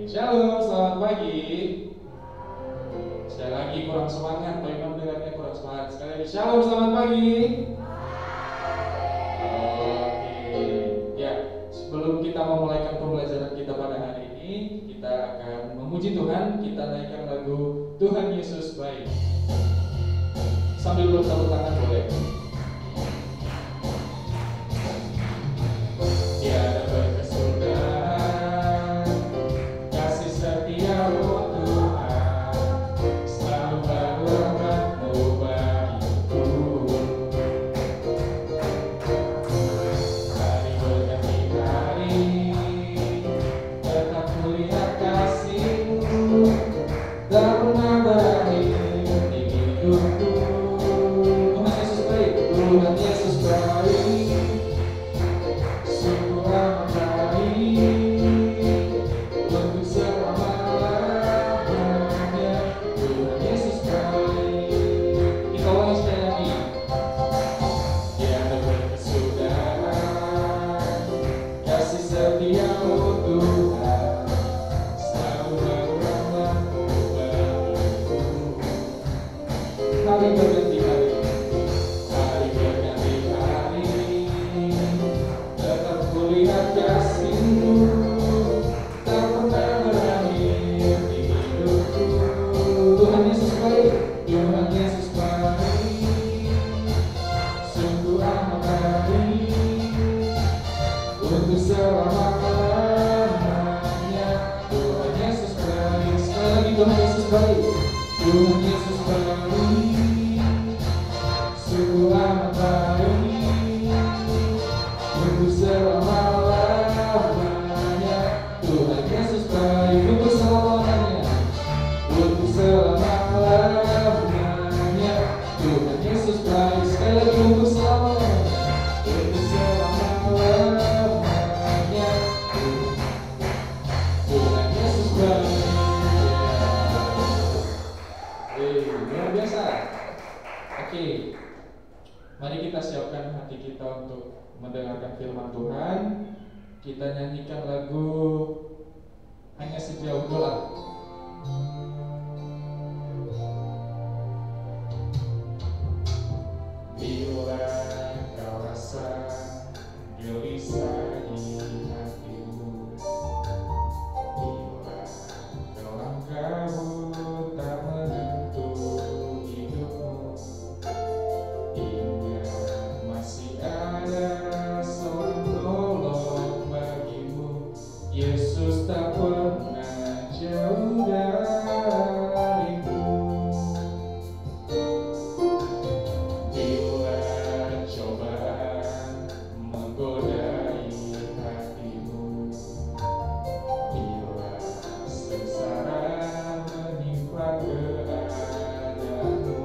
Shalom, selamat pagi. Sekali lagi kurang semangat, Pak Imam dengarnya kurang semangat. Sekali lagi, shalom, selamat pagi. Oke, ya sebelum kita memulaikan pembelajaran kita pada hari ini, kita akan memuji Tuhan. Kita naikkan lagu Tuhan Yesus Baik. Sambil bertepuk tangan boleh. Tiada berkesudahan kasih setiamu Tuhan, selalu baru rahmat-Mu bagiku. Hari berganti hari, tetap kulihat kasih-Mu, tak pernah berakhir di hidupku. Tuhan Yesus baik, Tuhan Yesus baik. Sungguh amat baik untuk selama-lamanya. Tuhan Yesus baik. Kita ulangi sekali lagi. Tiada berkesudahan kasih setia-Mu Tuhan, selalu baru rahmat-Mu bagiku. Hari berganti hari, hari berganti hari, tetap kulihat kasih-Mu, tak pernah berakhir di hidupku. Tuhan Yesus baik, Tuhan Yesus baik, sungguh amat baik untuk selama-lamanya. Tuhan Yesus baik. Sekali lagi, Tuhan Yesus baik, Tuhan Yesus baik, sungguh amat baik untuk selama-lamanya. Tuhan Yesus baik untuk selama-lamanya, untuk selama-lamanya. Tuhan Yesus baik. Sekali lagi, untuk selama-lamanya, untuk selama-lamanya. Tuhan Yesus baik. Luar biasa. Oke, mari kita siapkan hati kita untuk mendengarkan firman Tuhan. Kita nyanyikan lagu Hanya Sejauh Doa. Bila kau rasa gelisah di hatimu, bila kau kabut tak menentu hidupmu, ingat masih ada seorang tolong bagimu. Yesus tak pernah jauh darimu. Bila cobaan menggodai hatimu, bila sengsara menimpa keadaanmu,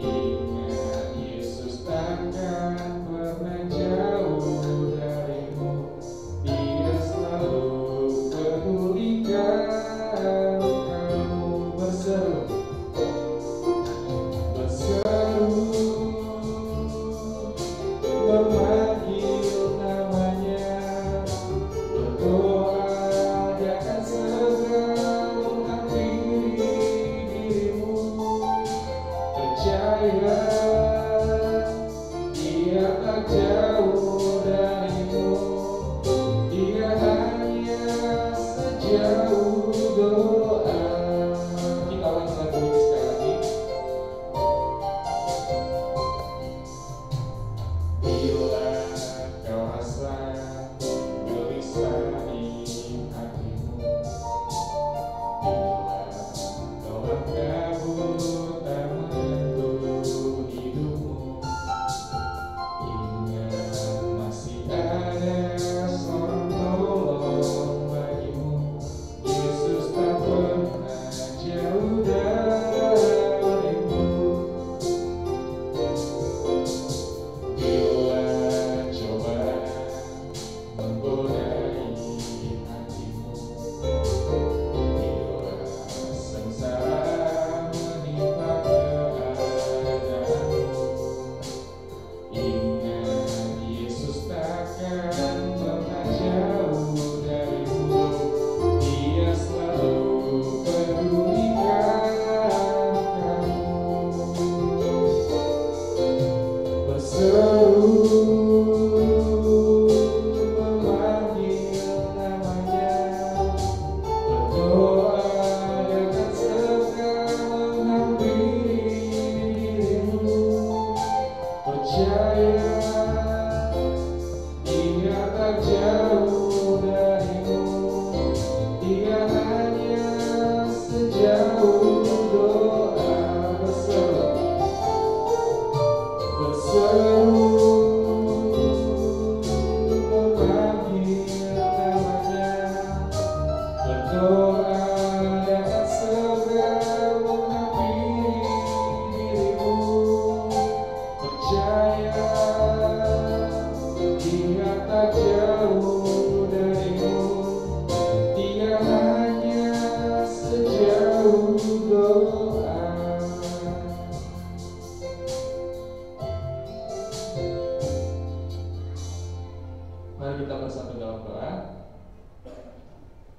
ingat Yesus takkan pernah jauh darimu. Dia selalu pedulikan kamu. Berseru, memanggil namanya, berdoa, Dia akan segera menghampiri dirimu. Percaya, Dia tak jauh darimu. Dia hanya sejauh doa. Kita ulangi lagu ini sekali lagi. Bila kau rasa gelisah di hatimu, bila kau kabut tak menentu hidupmu, ingat masih ada seorang tolong bagimu. Yesus tak pernah jauh darimu. Bila cobaan menggodai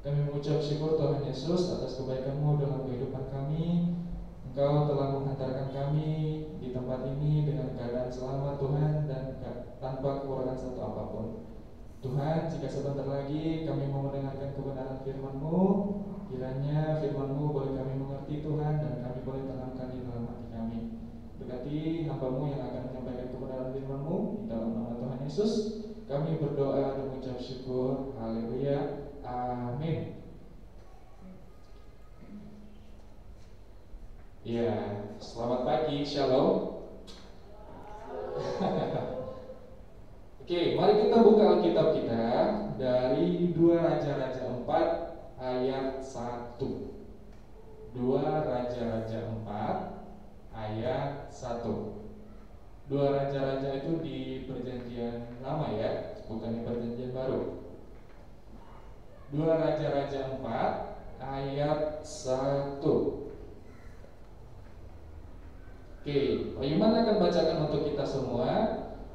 Kami mengucap syukur Tuhan Yesus atas kebaikan-Mu dalam kehidupan kami. Engkau telah menghantarkan kami di tempat ini dengan keadaan selamat Tuhan, dan tanpa kekurangan satu apapun. Tuhan, jika sebentar lagi kami mau mendengarkan kebenaran firman-Mu, kiranya firman-Mu boleh kami mengerti Tuhan, dan kami boleh tanamkan di dalam hati kami. Berkati hamba-Mu yang akan menyampaikan kebenaran firman-Mu, di dalam nama Tuhan Yesus kami berdoa dan mengucap syukur. Haleluya, amin. Ya, selamat pagi, shalom. Oke, mari kita buka Alkitab kita dari 2 Raja-Raja 4 ayat 1. 2 Raja-Raja 4 ayat 1. 2 Raja-Raja itu di perjanjian lama ya, bukan di perjanjian baru. 2 Raja-Raja 4 ayat 1. Oke, Pak Yuman akan bacakan untuk kita semua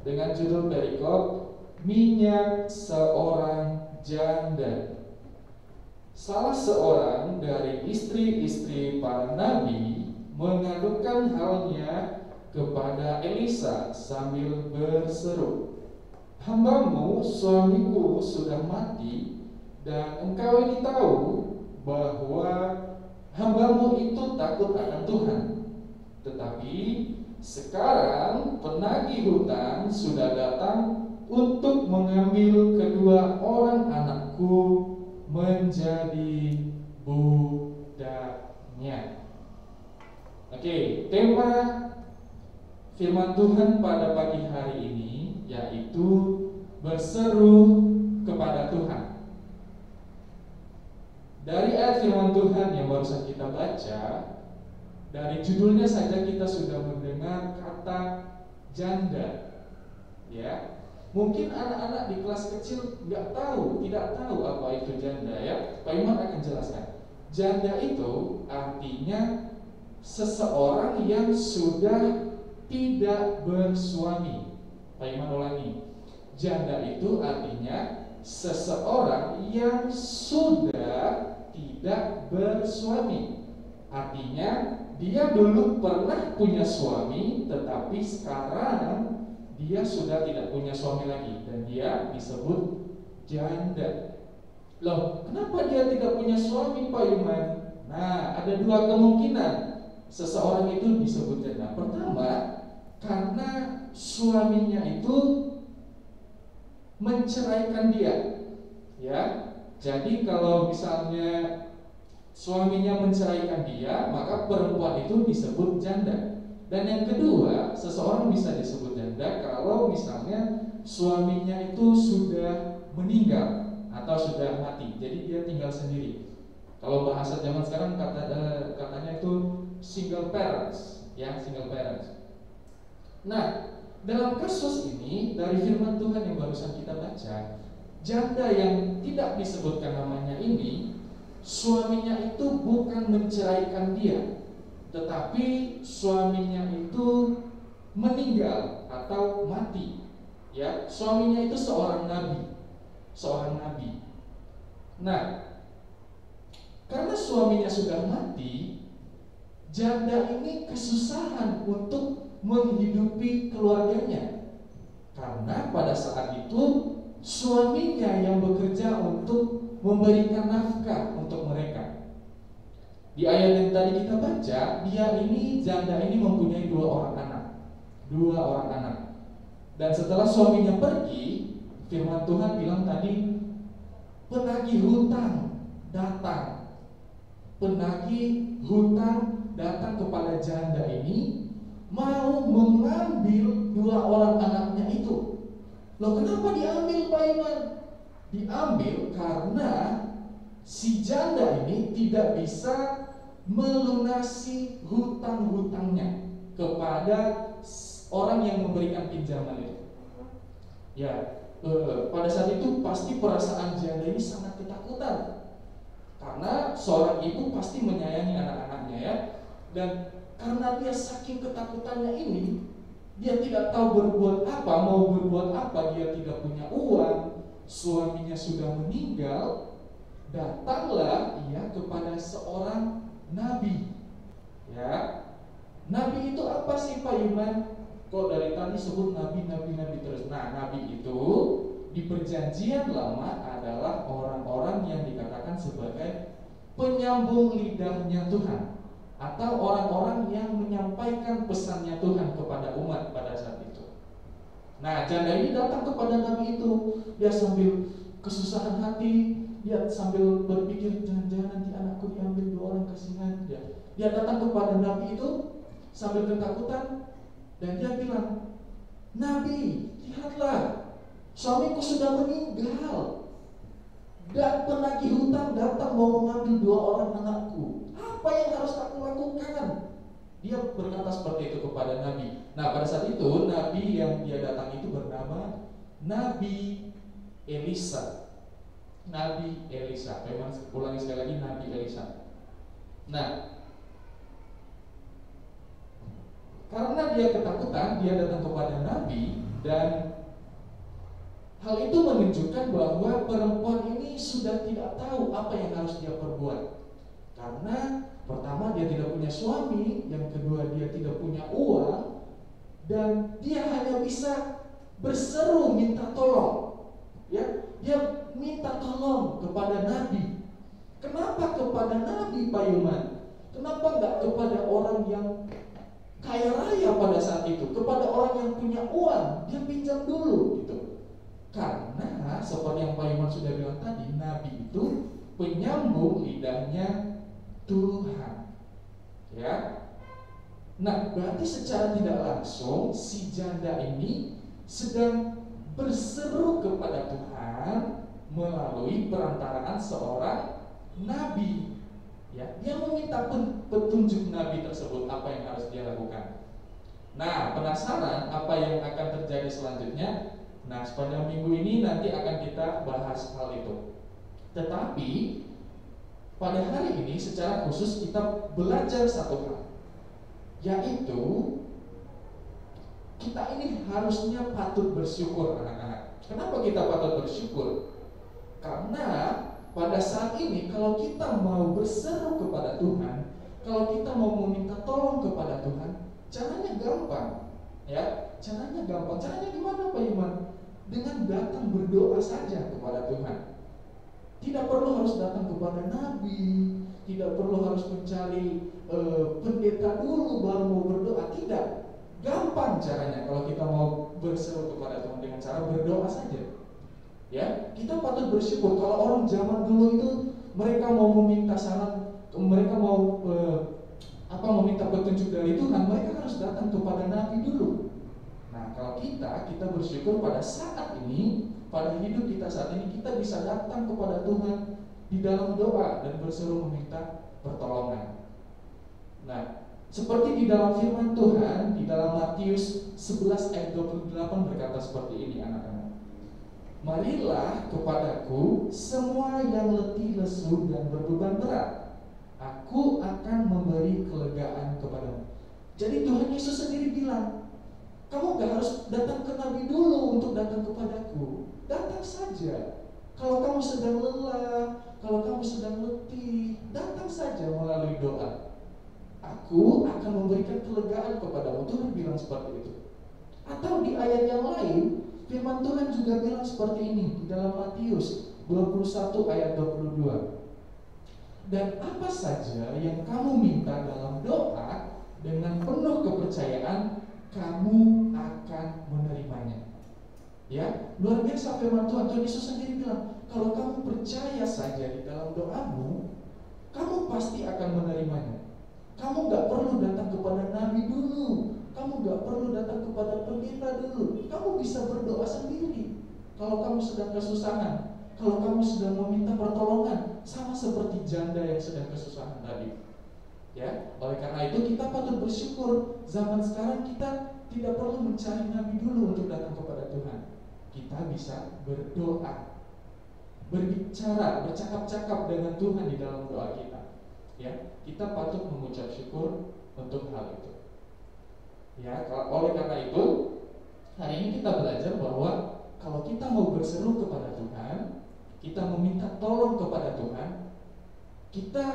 dengan judul perikop minyak seorang janda. Salah seorang dari istri-istri para nabi mengadukan halnya kepada Elisa sambil berseru, "Hambamu, suamiku sudah mati, dan engkau ini tahu bahwa hambamu itu takut akan Tuhan. Tetapi sekarang penagih hutang sudah datang untuk mengambil kedua orang anakku menjadi budaknya." Oke, tema firman Tuhan pada pagi hari ini yaitu berseru kepada Tuhan. Dari ayat firman Tuhan yang barusan kita baca, dari judulnya saja kita sudah mendengar kata janda. Ya, mungkin anak-anak di kelas kecil tidak tahu apa itu janda ya. Pak Iman akan jelaskan. Janda itu artinya seseorang yang sudah tidak bersuami. Pak Iman ulangi. Janda itu artinya seseorang yang sudah tidak bersuami. Artinya dia dulu pernah punya suami, tetapi sekarang dia sudah tidak punya suami lagi, dan dia disebut janda. Loh, kenapa dia tidak punya suami, Pak Iman? Nah, ada 2 kemungkinan seseorang itu disebut janda. Pertama, karena suaminya itu menceraikan dia. Ya, jadi kalau misalnya suaminya menceraikan dia, maka perempuan itu disebut janda. Dan yang kedua, seseorang bisa disebut janda kalau misalnya suaminya itu sudah meninggal atau sudah mati, jadi dia tinggal sendiri. Kalau bahasa zaman sekarang katanya itu single parents, ya, single parents. Nah, dalam kasus ini dari firman Tuhan yang barusan kita baca, janda yang tidak disebutkan namanya ini, suaminya itu bukan menceraikan dia, tetapi suaminya itu meninggal atau mati. Ya, suaminya itu seorang nabi. Nah, karena suaminya sudah mati, janda ini kesusahan untuk menghidupi keluarganya, karena pada saat itu suaminya yang bekerja untuk memberikan nafkah untuk mereka. Di ayat yang tadi kita baca, janda ini mempunyai 2 orang anak. Dan setelah suaminya pergi, firman Tuhan bilang tadi, penagih hutang datang kepada janda ini, mau mengambil 2 orang anaknya itu. Loh, kenapa diambil, Pak Iman? Diambil karena si janda ini tidak bisa melunasi hutang-hutangnya kepada orang yang memberikan pinjaman itu. Ya, pada saat itu pasti perasaan janda ini sangat ketakutan, karena seorang ibu pasti menyayangi anak-anaknya ya. Dan karena dia saking ketakutannya ini, dia tidak tahu mau berbuat apa, dia tidak punya uang, suaminya sudah meninggal. datanglah ia kepada seorang nabi. Ya, nabi itu apa sih Pak Yuman? Kok dari tadi sebut nabi terus? Nah, nabi itu di perjanjian lama adalah orang-orang yang dikatakan sebagai penyambung lidahnya Tuhan, atau orang-orang yang menyampaikan pesannya Tuhan kepada umat pada saat itu. Nah, janda ini datang kepada nabi itu, dia sambil kesusahan hati, dia sambil berpikir jangan-jangan nanti anakku diambil 2 orang kasihan. Dia datang kepada nabi itu sambil ketakutan, dan dia bilang, "Nabi, lihatlah, suamiku sudah meninggal, dan penagih hutang datang mau mengambil 2 orang anakku. Apa yang harus aku lakukan?" Dia berkata seperti itu kepada nabi. Nah, pada saat itu nabi yang dia datang itu bernama Nabi Elisa. Nabi Elisa. Memang ulangi sekali lagi, Nabi Elisa. Nah, karena dia ketakutan, dia datang kepada nabi, dan hal itu menunjukkan bahwa perempuan ini sudah tidak tahu apa yang harus dia perbuat. Karena pertama dia tidak punya suami, yang kedua dia tidak punya uang, dan dia hanya bisa berseru minta tolong. Ya, dia minta tolong kepada nabi. Kenapa kepada nabi, Pak Yuman? Kenapa enggak kepada orang yang kaya raya pada saat itu, kepada orang yang punya uang, dia pinjam dulu gitu? Karena seperti yang Pak Yuman sudah bilang tadi, nabi itu penyambung lidahnya Tuhan. Ya. Nah, berarti secara tidak langsung si janda ini sedang berseru kepada Tuhan melalui perantaraan seorang nabi. Ya, dia meminta petunjuk nabi tersebut apa yang harus dia lakukan. Nah, penasaran apa yang akan terjadi selanjutnya? Nah, sepanjang minggu ini nanti akan kita bahas hal itu. Tetapi pada hari ini secara khusus kita belajar satu hal, yaitu kita ini harusnya patut bersyukur, anak-anak. Kenapa kita patut bersyukur? Karena pada saat ini kalau kita mau berseru kepada Tuhan, kalau kita mau meminta tolong kepada Tuhan, caranya gampang. Ya, caranya gampang. Caranya gimana, Pak Iman? Dengan datang berdoa saja kepada Tuhan. Tidak perlu harus datang kepada nabi, tidak perlu harus mencari pendeta dulu baru mau berdoa. Tidak, gampang caranya kalau kita mau berseru kepada Tuhan dengan cara berdoa saja. Ya, kita patut bersyukur. Kalau orang zaman dulu itu mereka mau meminta saran, mereka mau meminta petunjuk dari Tuhan, mereka harus datang kepada nabi dulu. Nah, kalau kita bersyukur pada saat ini, pada hidup kita saat ini, kita bisa datang kepada Tuhan di dalam doa dan berseru meminta pertolongan. Nah, seperti di dalam firman Tuhan, di dalam Matius 11 ayat 28 berkata seperti ini, anak-anak. "Marilah kepadaku semua yang letih lesu dan berbeban berat, aku akan memberi kelegaan kepadamu." Jadi Tuhan Yesus sendiri bilang, kamu gak harus datang ke nabi dulu untuk datang kepadaku. Datang saja. Kalau kamu sedang lelah, kalau kamu sedang letih, datang saja melalui doa. Aku akan memberikan kelegaan kepadamu. Tuhan bilang seperti itu. Atau di ayat yang lain, firman Tuhan juga bilang seperti ini di dalam Matius 21 ayat 22. "Dan apa saja yang kamu minta dalam doa, dengan penuh kepercayaan kamu akan menerimanya." Ya, luar biasa firman Tuhan. Tuhan Yesus sendiri bilang, kalau kamu percaya saja di dalam doamu, kamu pasti akan menerimanya. Kamu gak perlu datang kepada nabi dulu, kamu gak perlu datang kepada pendeta dulu. Kamu bisa berdoa sendiri. Kalau kamu sedang kesusahan, kalau kamu sedang meminta pertolongan, sama seperti janda yang sedang kesusahan tadi. Ya, oleh karena itu kita patut bersyukur. Zaman sekarang kita tidak perlu mencari nabi dulu untuk datang kepada Tuhan. Kita bisa berdoa, berbicara, bercakap-cakap dengan Tuhan di dalam doa kita. Ya, kita patut mengucap syukur untuk hal itu. Ya, oleh karena itu hari ini kita belajar bahwa kalau kita mau berseru kepada Tuhan, kita meminta tolong kepada Tuhan, kita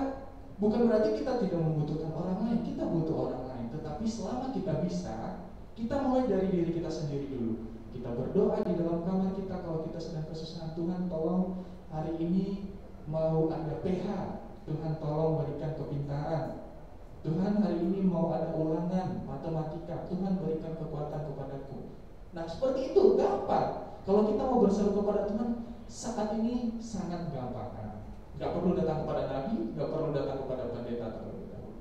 bukan berarti kita tidak membutuhkan orang lain, kita butuh orang lain. Tetapi selama kita bisa, kita mulai dari diri kita sendiri dulu. Kita berdoa di dalam kamar kita kalau kita sedang kesusahan. Tuhan tolong hari ini mau ada PH, Tuhan tolong berikan kepintaran. Tuhan hari ini mau ada ulangan matematika, Tuhan berikan kekuatan kepadaku. Nah seperti itu, gampang. Kalau kita mau berseru kepada Tuhan saat ini sangat gampang. Gak perlu datang kepada nabi, gak perlu datang kepada pendeta terlebih dahulu.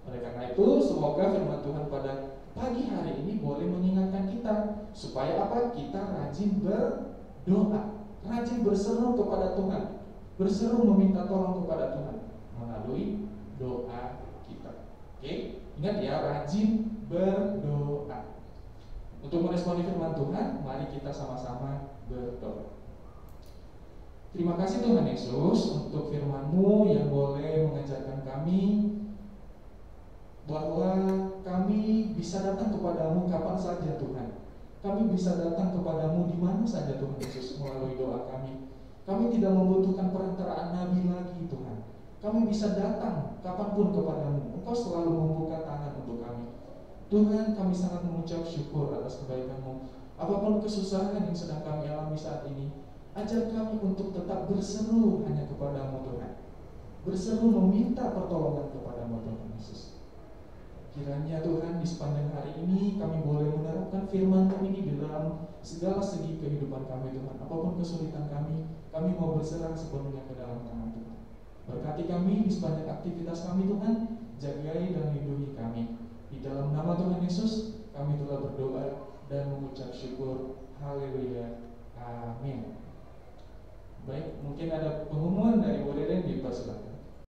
Oleh karena itu, semoga firman Tuhan pada pagi hari ini boleh mengingatkan kita supaya apa? Kita rajin berdoa, rajin berseru kepada Tuhan, berseru meminta tolong kepada Tuhan melalui doa kita. Oke, ingat ya, rajin berdoa. Untuk meresponi firman Tuhan, mari kita sama-sama berdoa. Terima kasih Tuhan Yesus untuk firman-Mu yang boleh mengajarkan kami bahwa kami bisa datang kepadamu kapan saja Tuhan. Kami bisa datang kepadamu di mana saja Tuhan Yesus melalui doa kami. Kami tidak membutuhkan perantaraan nabi lagi Tuhan. Kami bisa datang kapanpun kepadamu. Engkau selalu membuka tangan untuk kami. Tuhan, kami sangat mengucap syukur atas kebaikan-Mu. Apapun kesusahan yang sedang kami alami saat ini, ajar kami untuk tetap berseru hanya kepadamu Tuhan. Berseru meminta pertolongan kepadamu Tuhan Yesus. Kiranya Tuhan di sepanjang hari ini kami boleh menerapkan firman-Mu ini di dalam segala segi kehidupan kami Tuhan. Apapun kesulitan kami mau berserah sepenuhnya ke dalam tangan Tuhan. Berkati kami di sepanjang aktivitas kami Tuhan, jagai dan lindungi kami. Di dalam nama Tuhan Yesus kami telah berdoa dan mengucap syukur. Haleluya. Amin. Baik, mungkin ada pengumuman dari Bu Deden, dipersilakan.